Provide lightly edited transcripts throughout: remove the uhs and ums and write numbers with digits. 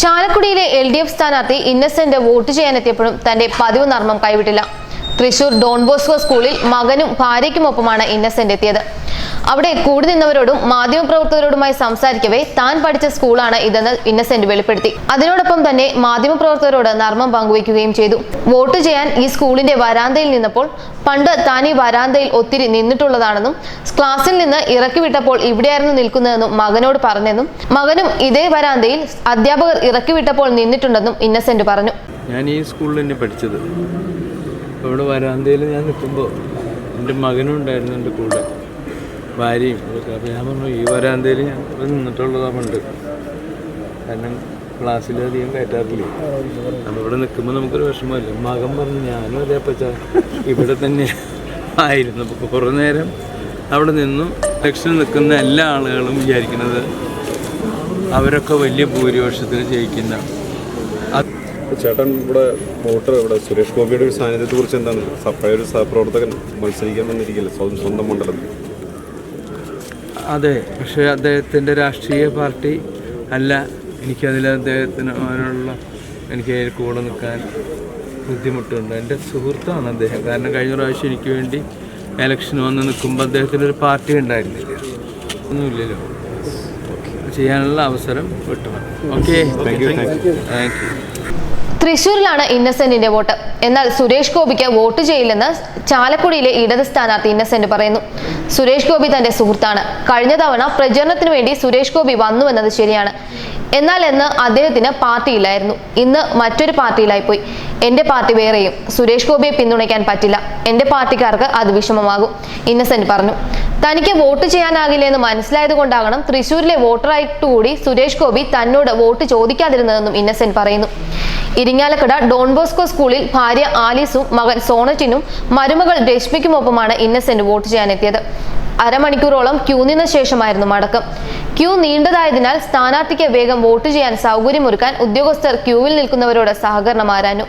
ചാലക്കുടിയിലെ LDF സ്ഥാനാർത്ഥി Innocent vote ചെയ്യാനെത്തിയപ്പോഴും തന്റെ പതിവ് നർമ്മം കൈവിട്ടില്ല. തൃശൂർ ഡോൺ ബോസ്കോ സ്കൂളിൽ മകനും ഭാര്യയ്ക്കുമൊപ്പമാണ് ഇന്നസെന്റ് എത്തിയത്. അവിടെ കൂടി നിന്നവരോടും മാധ്യമപ്രവർത്തകരോടുമായി സംസാരിക്കവേ താൻ പഠിച്ച സ്കൂളാണ് ഇതെന്ന് ഇന്നസെന്റ് വെളിപ്പെടുത്തി. അതിനോടൊപ്പം തന്നെ മാധ്യമപ്രവർത്തകരോട് നർമ്മം പങ്കുവയ്ക്കുകയും ചെയ്തു. വോട്ട് ചെയ്യാൻ ഈ സ്കൂളിന്റെ വരാന്തയിൽ നിന്നപ്പോൾ പണ്ട് താൻ ഈ വരാന്തയിൽ ഒത്തിരി നിന്നിട്ടുള്ളതാണെന്നും ക്ലാസ്സിൽ നിന്ന് ഇറക്കി വിട്ടപ്പോൾ ഇവിടെയായിരുന്നു നിൽക്കുന്നതെന്നും മകനോട് പറഞ്ഞെന്നും മകനും ഇതേ വരാന്തയിൽ അധ്യാപകർ ഇറക്കി വിട്ടപ്പോൾ നിന്നിട്ടുണ്ടെന്നും ഇന്നസെന്റ് പറഞ്ഞു. ഞാൻ ഈ സ്കൂളിൽ തന്നെ പഠിച്ചത്. ഇവിടെ വരാന്തയിൽ ഞാൻ നിൽക്കുമ്പോൾ എൻ്റെ മകനും ഉണ്ടായിരുന്നു എൻ്റെ കൂടെ, ഭാര്യയും. അപ്പോൾ ഞാൻ പറഞ്ഞു ഈ വരാന്തയിൽ ഞാൻ നിന്നിട്ടുള്ളതാണ് പണ്ട്, കാരണം ക്ലാസ്സിലധികം കയറ്റാറില്ല. അപ്പോൾ ഇവിടെ നിൽക്കുമ്പോൾ നമുക്കൊരു വിഷമമില്ല. മകൻ പറഞ്ഞു ഞാനും അതേ പച്ച ഇവിടെ തന്നെ ആയിരുന്നു. അപ്പോൾ കുറേ നേരം അവിടെ നിന്നും ഇലക്ഷന് നിൽക്കുന്ന എല്ലാ ആളുകളും വിചാരിക്കുന്നത് അവരൊക്കെ വലിയ ഭൂരിപക്ഷത്തിൽ ജയിക്കുന്ന. ചേട്ടൻ ഇവിടെ വോട്ടർ ഇവിടെ സുരേഷ് ഗോപിയുടെ ഒരു സാന്നിധ്യത്തെ കുറിച്ച് എന്താണ്? പഴയ ഒരു സഹപ്രവർത്തകൻ മത്സരിക്കാൻ വന്നിരിക്കില്ല സ്വന്തം മണ്ഡലത്തിൽ. അതെ, പക്ഷേ അദ്ദേഹത്തിൻ്റെ രാഷ്ട്രീയ പാർട്ടി അല്ല. എനിക്കതിൽ അദ്ദേഹത്തിനുള്ള എനിക്ക് കൂടെ നിൽക്കാൻ ബുദ്ധിമുട്ടുണ്ട്. എൻ്റെ സുഹൃത്താണ് അദ്ദേഹം. കാരണം കഴിഞ്ഞ പ്രാവശ്യം എനിക്ക് വേണ്ടി ഇലക്ഷന് വന്ന് നിൽക്കുമ്പോൾ അദ്ദേഹത്തിനൊരു പാർട്ടി ഉണ്ടായിരുന്നില്ല, ഒന്നുമില്ലല്ലോ. ചെയ്യാനുള്ള അവസരം കിട്ടണം. Okay, thank you. തൃശൂരിലാണ് ഇന്നസെന്റിന്റെ വോട്ട്. എന്നാൽ സുരേഷ് ഗോപിക്ക് വോട്ട് ചെയ്യില്ലെന്ന് ചാലക്കുടിയിലെ ഇടത് സ്ഥാനാർത്ഥി ഇന്നസെന്റ് പറയുന്നു. സുരേഷ് ഗോപി തന്റെ സുഹൃത്താണ്. കഴിഞ്ഞ തവണ പ്രചരണത്തിന് വേണ്ടി സുരേഷ് ഗോപി വന്നുവെന്നത് ശരിയാണ്. എന്നാൽ എന്ന് അദ്ദേഹത്തിന് പാർട്ടിയില്ലായിരുന്നു. ഇന്ന് മറ്റൊരു പാർട്ടിയിലായിപ്പോയി. എന്റെ പാർട്ടി വേറെയും. സുരേഷ് ഗോപിയെ പിന്തുണയ്ക്കാൻ പറ്റില്ല. എന്റെ പാർട്ടിക്കാർക്ക് അത് വിഷമമാകും, ഇന്നസെന്റ് പറഞ്ഞു. തനിക്ക് വോട്ട് ചെയ്യാനാകില്ല എന്ന് മനസ്സിലായത് കൊണ്ടാകണം തൃശൂരിലെ വോട്ടറായിട്ടുകൂടി സുരേഷ് ഗോപി തന്നോട് വോട്ട് ചോദിക്കാതിരുന്നതെന്നും ഇന്നസെന്റ് പറയുന്നു. ഇരിങ്ങാലക്കുട ഡോൺ ബോസ്കോ സ്കൂളിൽ ഭാര്യ ആലീസും മകൻ സോണറ്റിനും മരുമകൾ രശ്മിക്കുമൊപ്പമാണ് ഇന്നസെന്റ് വോട്ട് ചെയ്യാനെത്തിയത്. അരമണിക്കൂറോളം ക്യൂ നിന്ന ശേഷമായിരുന്നു മടക്കം. ക്യൂ നീണ്ടതായതിനാൽ സ്ഥാനാർത്ഥിക്ക് വേഗം വോട്ട് ചെയ്യാൻ സൗകര്യമൊരുക്കാൻ ഉദ്യോഗസ്ഥർ ക്യൂവിൽ നിൽക്കുന്നവരോട് സഹകരണം ആരാഞ്ഞു.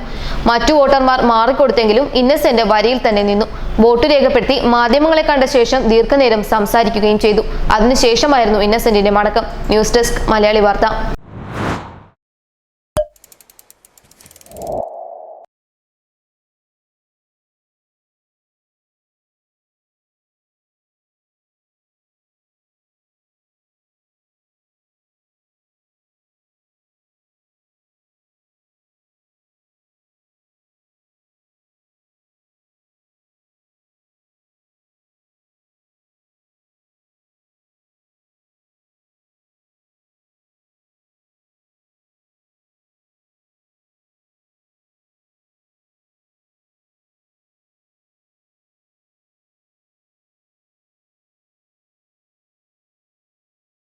മറ്റു വോട്ടർമാർ മാറിക്കൊടുത്തെങ്കിലും ഇന്നസെന്റ് വരിയിൽ തന്നെ നിന്നു. വോട്ട് രേഖപ്പെടുത്തി മാധ്യമങ്ങളെ കണ്ട ശേഷം ദീർഘനേരം സംസാരിക്കുകയും ചെയ്തു. അതിനുശേഷമായിരുന്നു ഇന്നസെന്റിന്റെ മടക്കം. ന്യൂസ് ഡെസ്ക് മലയാളി വാർത്ത.